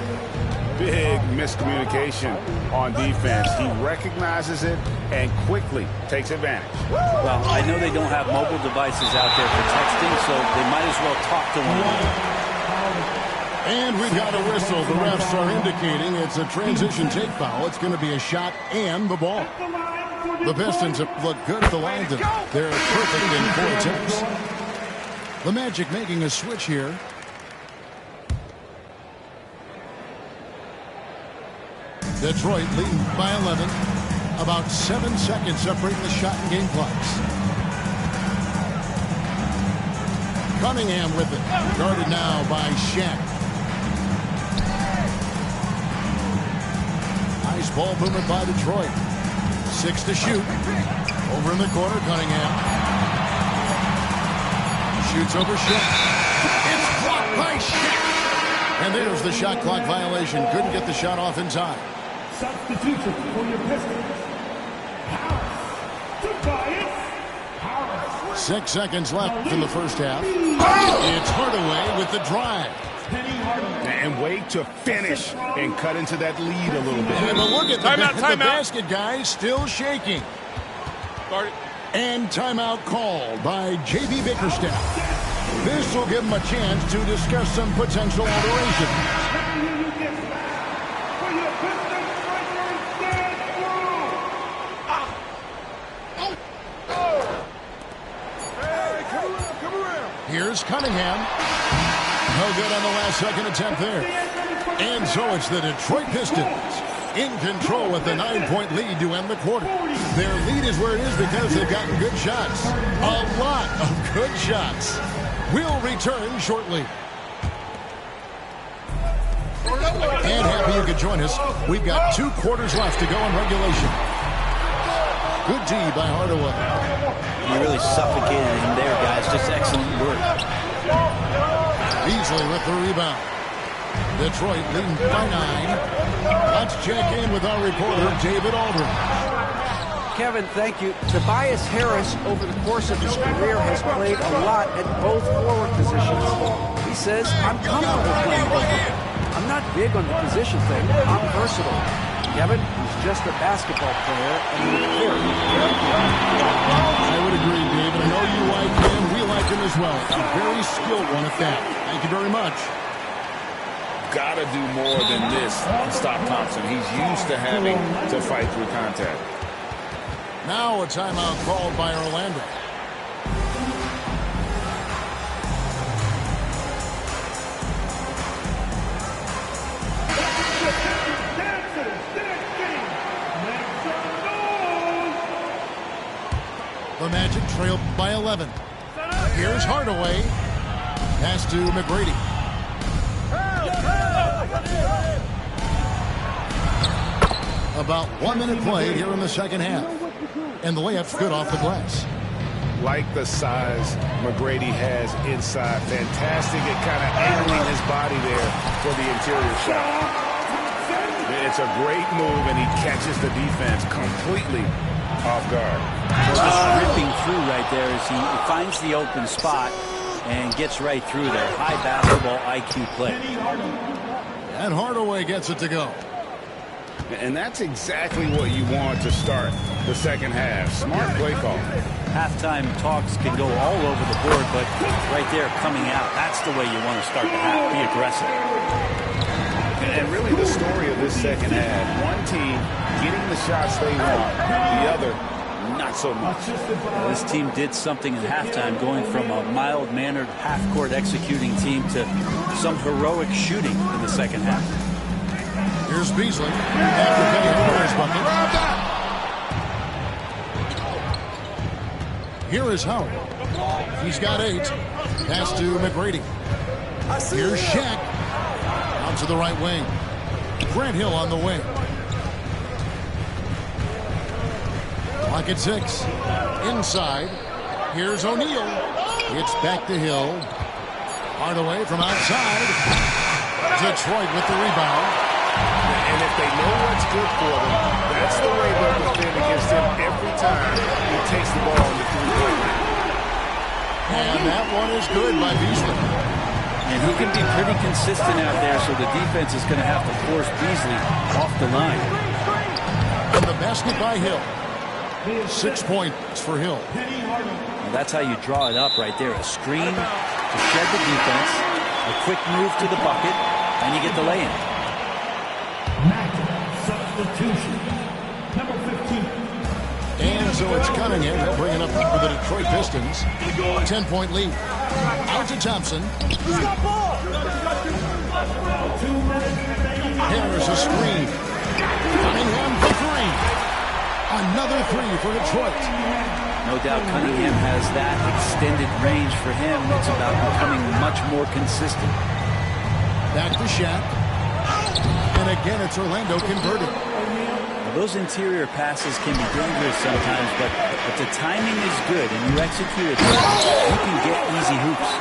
Big miscommunication on defense. He recognizes it and quickly takes advantage. Well, I know they don't have mobile devices out there for texting, so they might as well talk to one another. And we've got a whistle. The refs are indicating it's a transition take foul. It's going to be a shot and the ball. The Pistons have looked good at the line tonight. They're perfect in 4 attempts. The Magic making a switch here. Detroit leading by 11. About 7 seconds separating the shot and game clocks. Cunningham with it. Guarded now by Shaq. Nice ball movement by Detroit. 6 to shoot. Over in the corner, Cunningham. Shoots over Shaq. It's blocked by Shaq. And there's the shot clock violation. Couldn't get the shot off in time. Substitution for your Pistons. Tobias Harris. 6 seconds left in the first half. It's Hardaway with the drive. And wait to finish and cut into that lead a little bit. And a look at the basket, guys, still shaking. And timeout called by J.B. Bickerstaff. This will give him a chance to discuss some potential alterations. Here's Cunningham. No good on the last second attempt there. And so it's the Detroit Pistons in control with the 9-point lead to end the quarter. Their lead is where it is because they've gotten good shots. A lot of good shots. We'll return shortly. And happy you could join us. We've got 2 quarters left to go in regulation. Good D by Hardaway. You really suffocated him there, guys. Just excellent work. Beasley with the rebound. Detroit leading by 9. Let's check in with our reporter, David Aldridge. Kevin, thank you. Tobias Harris, over the course of his career, has played a lot at both forward positions. He says, I'm comfortable playing both. I'm not big on the position thing. I'm versatile. Kevin, he's just a basketball player, and he's very good. I would agree, David. I know you like him. We like him as well. A very skilled one at that. Thank you very much. Got to do more than this and stop Thompson. He's used to having to fight through contact. Now a timeout called by Orlando. The Magic trail by 11. Here's Hardaway. Pass to McGrady. About 1 minute played here in the second half. And the layup's good off the glass. Like the size McGrady has inside. Fantastic at kind of angling his body there for the interior shot. It's a great move, and he catches the defense completely off guard. Just ripping through right there as he finds the open spot and gets right through there. High basketball IQ play. And Hardaway gets it to go. And that's exactly what you want to start the second half. Smart play call. Halftime talks can go all over the board, but right there coming out, that's the way you want to start the half. Be aggressive. And really the story of this second half, one team getting the shots they want, the other not so much. This team did something in halftime, going from a mild-mannered half-court executing team to some heroic shooting in the second half. Here's Beasley after Penny Hardaway's bucket. Here is Howard. He's got 8. Pass to McGrady. Here's Shaq. Out to the right wing. Grant Hill on the wing. Clock at 6. Inside. Here's O'Neal. It's back to Hill. Hardaway from outside. Detroit with the rebound. And if they know what's good for them, that's the way they'll defend against him every time he takes the ball in the three-point line. And that one is good by Beasley. And he can be pretty consistent out there, so the defense is going to have to force Beasley off the line. And the basket by Hill. 6 points for Hill. Well, that's how you draw it up right there. A screen to shed the defense, a quick move to the bucket, and you get the lay-in. Substitution. Number 15. And so it's Cunningham. They'll bring it up for the Detroit Pistons. 10-point lead. Out to Thompson. Harris a screen. Cunningham for 3. Another 3 for Detroit. No doubt Cunningham has that extended range for him. It's about becoming much more consistent. Back to Shaq. And again, it's Orlando converted. Those interior passes can be dangerous sometimes, but if the timing is good and you execute it, you can get easy hoops.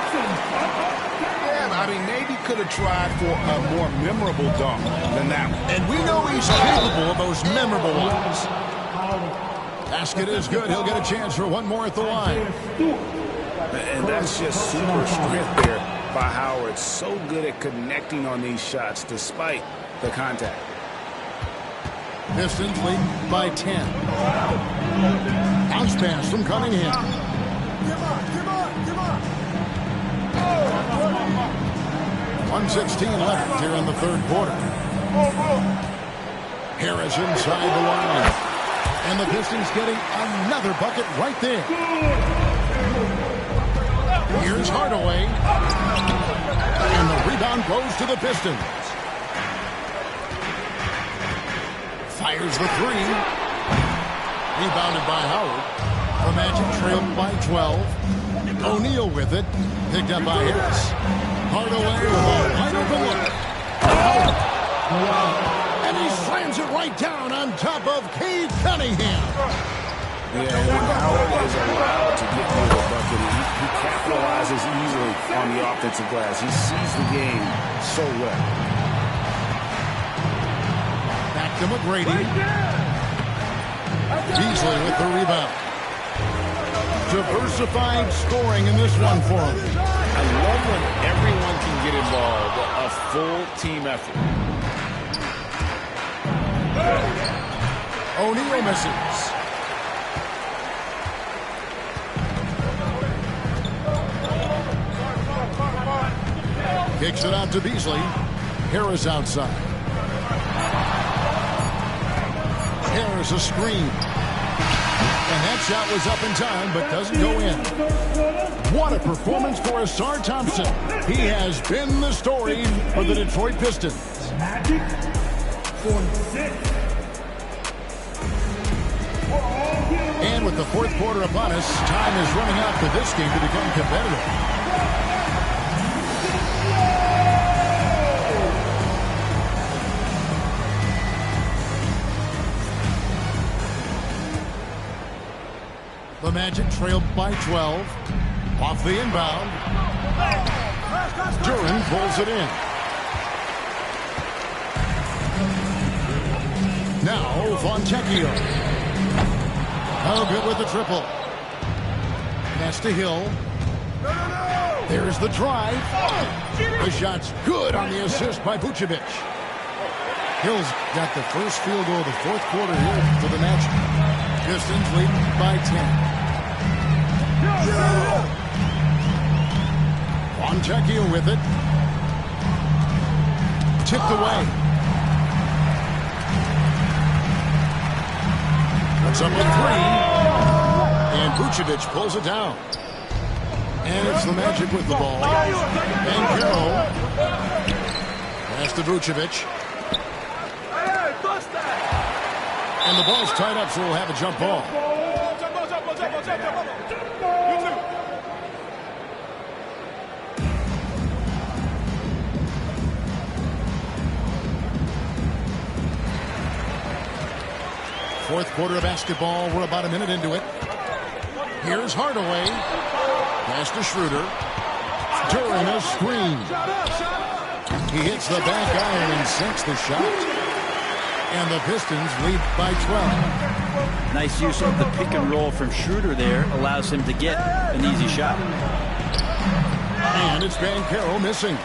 Yeah, I mean, maybe could have tried for a more memorable dunk than that one. And we know he's capable of those memorable ones. Basket is good. He'll get a chance for one more at the line. And that's just super strength there by Howard. So good at connecting on these shots despite the contact. Pistons lead by 10. Bounce pass from Cunningham. 1:16 left here in the third quarter. Harris inside the line. And the Pistons getting another bucket right there. Here's Hardaway. And the rebound goes to the Pistons. Fires the three. Rebounded by Howard. The Magic trailed by 12. O'Neal with it. Picked up by Harris. Hardaway with a wide open look. And he slams it right down on top of Cade Cunningham. Yeah, when Howard is allowed to get near the bucket, he capitalizes easily on the offensive glass. He sees the game so well. Back to McGrady. Beasley with the rebound. Diversified scoring in this one for him. I love when everyone can get involved, a full team effort. O'Neal misses. Kicks it out to Beasley. Harris outside. Harris a screen. And that shot was up in time, but doesn't go in. What a performance for Ausar Thompson. He has been the story for the Detroit Pistons. Magic for 6. And with the fourth quarter upon us, time is running out for this game to become competitive. The Magic trailed by 12. Off the inbound. Duran pulls it in. Now Fontecchio. Oh, good with the triple. That's to Hill. There's the drive. The shot's good on the assist by Vucevic. Hill's got the first field goal of the fourth quarter here for the Magic. Pistons leading by 10. Fontecchio with it. Tipped away. That's up a three. And Vucevic pulls it down. And it's the Magic with the ball. And Carroll. Pass to Vucevic. And the ball's tied up, so we'll have a jump ball. Fourth quarter of basketball. We're about a minute into it. Here's Hardaway. Pass to Schroeder. Duran a screen. He hits the back iron and sinks the shot. And the Pistons lead by 12. Nice use of the pick and roll from Schroeder there. Allows him to get an easy shot. And it's Banchero missing.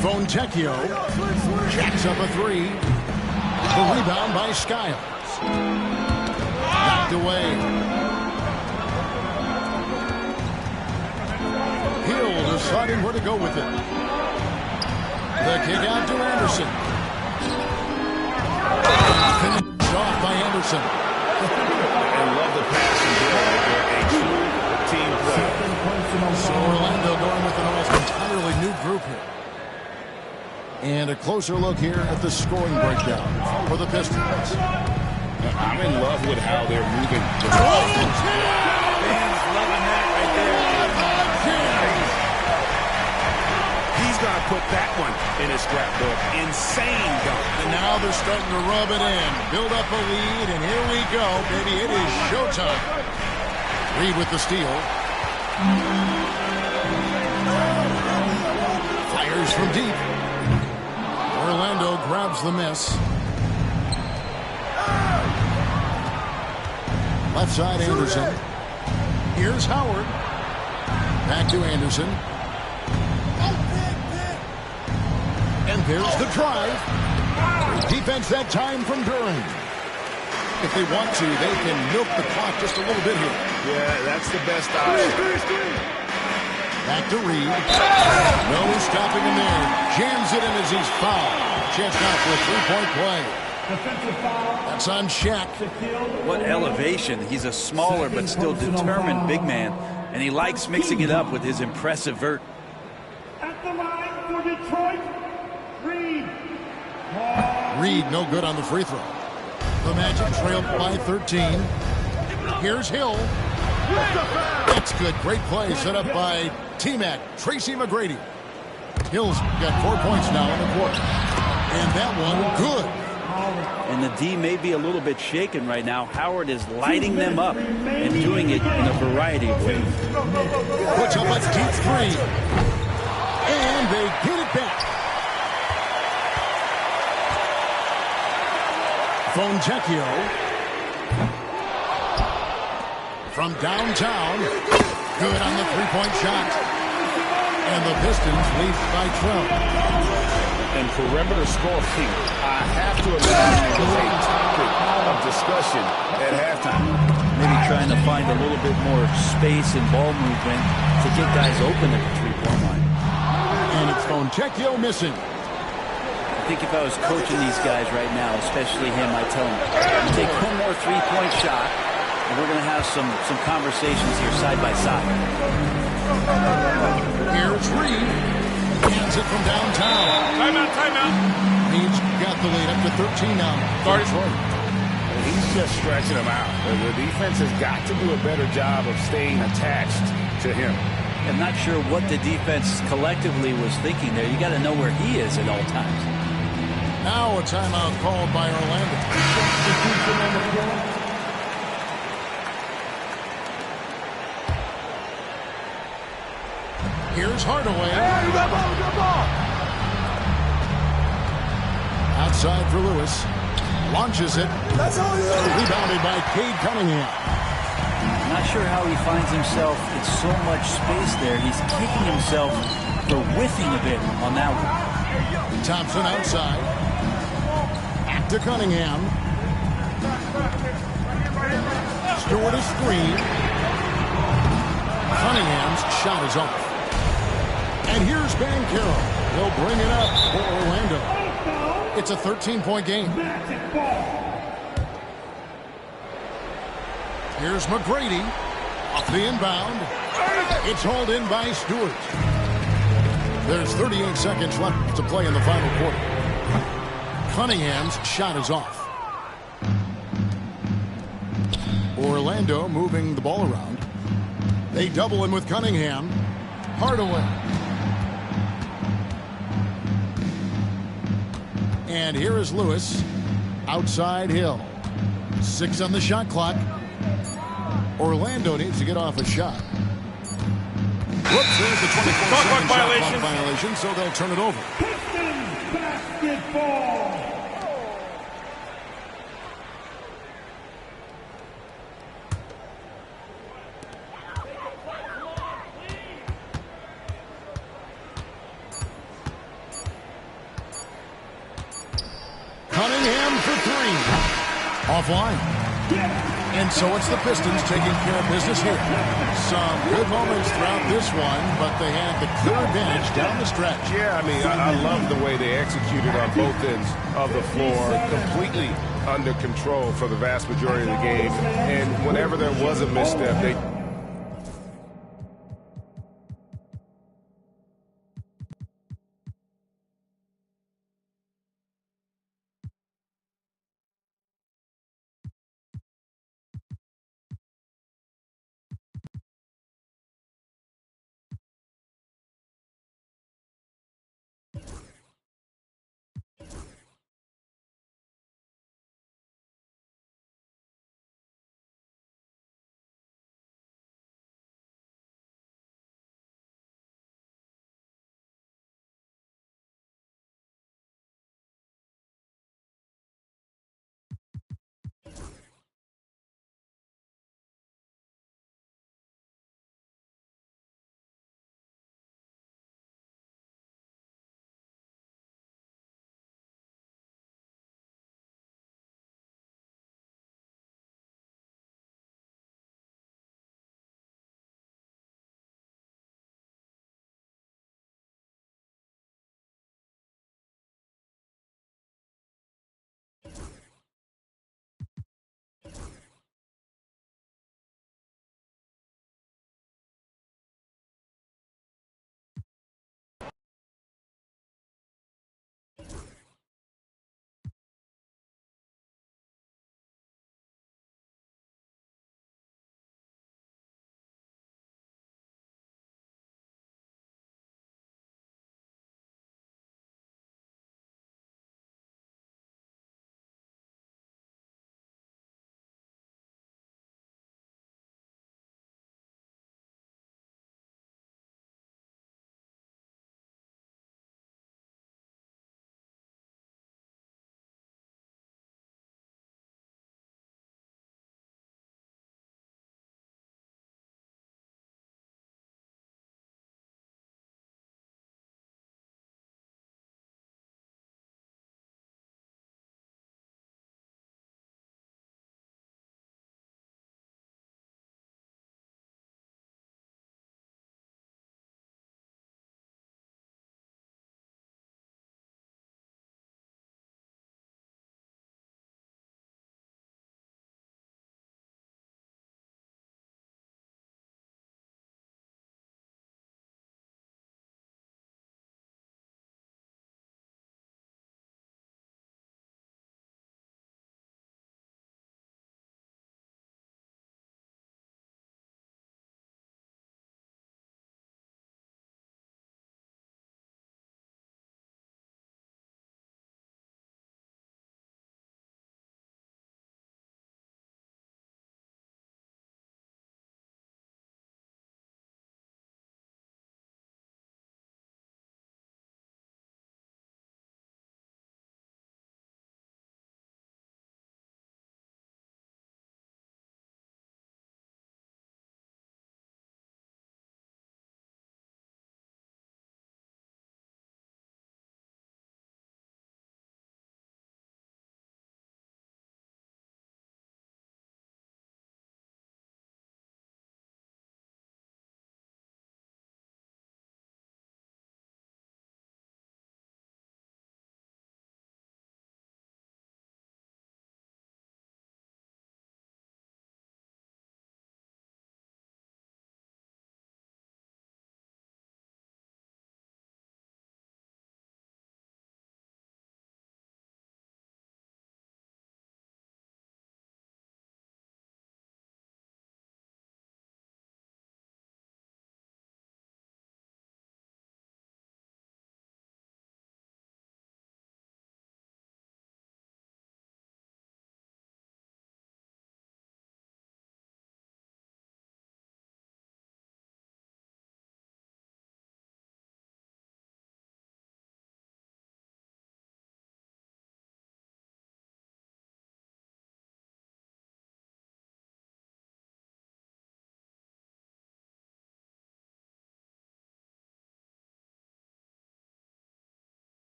Fontecchio jacks up a three. The rebound by Skiles. Knocked away. Hill deciding where to go with it. The kick out to Anderson. Finished off by Anderson. I love the passing there. A true team player. So Orlando going with an almost entirely new group here. And a closer look here at the scoring breakdown for the Pistons. I'm in love with how they're moving. Fans loving that right there. He's going to put that one in his scrapbook. Insane dunk. And now they're starting to rub it in. Build up a lead, and here we go, baby. It is showtime. Reed with the steal. Fires from deep. Orlando grabs the miss. Left side, Anderson. Here's Howard. Back to Anderson. And there's the drive. Great defense that time from Duran. If they want to, they can milk the clock just a little bit here. Yeah, that's the best option. Back to Reed. No stopping him there. Jams it in as he's fouled. Chance now for a three-point play. That's on Shaq. What elevation. He's a smaller but still determined big man, and he likes mixing it up with his impressive vert. At the line for Detroit, Reed. Reed no good on the free throw. The Magic trailed by 13. Here's Hill. That's good. Great play set up by T-Mac, Tracy McGrady. Hill's got 4 points now in the quarter. And that one, good. And the D may be a little bit shaken right now. Howard is lighting them up and doing it in a variety of ways. Puts up a deep three. And they get it back. Fontecchio. From downtown. Good on the three-point shot. And the Pistons lead by 12. And perimeter scoring, I have to imagine, was a topic of discussion at halftime. Maybe trying to find a little bit more space and ball movement to get guys open at the three-point line. And it's Fontecchio missing. I think if I was coaching these guys right now, especially him, I'd tell him, you take one more three-point shot, and we're going to have some conversations here side by side. Here's Reed. Hands it from downtown. Timeout. He's got the lead up to 13 now. Guard it. He's just stretching him out. The defense has got to do a better job of staying attached to him. I'm not sure what the defense collectively was thinking there. You got to know where he is at all times. Now a timeout called by Orlando. Here's Hardaway. Outside for Lewis. Launches it. Rebounded by Cade Cunningham. Not sure how he finds himself in so much space there. He's kicking himself for whiffing a bit on that one. Thompson outside. Back to Cunningham. Stewart a screen. Cunningham's shot is off. And here's Banchero. He'll bring it up for Orlando. It's a 13-point game. Here's McGrady. Off the inbound. It's hauled in by Stewart. There's 38 seconds left to play in the final quarter. Cunningham's shot is off. Orlando moving the ball around. They double him with Cunningham. Hardaway. And here is Lewis. Outside Hill. 6 on the shot clock. Orlando needs to get off a shot. Whoops, there's the 24-second shot clock violation, so they'll turn it over. Pistons basketball. Cunningham for 3. Offline. And so it's the Pistons taking care of business here. Some good moments throughout this one, but they had the clear advantage down the stretch. Yeah, I mean, I love the way they executed on both ends of the floor. Completely under control for the vast majority of the game. And whenever there was a misstep, they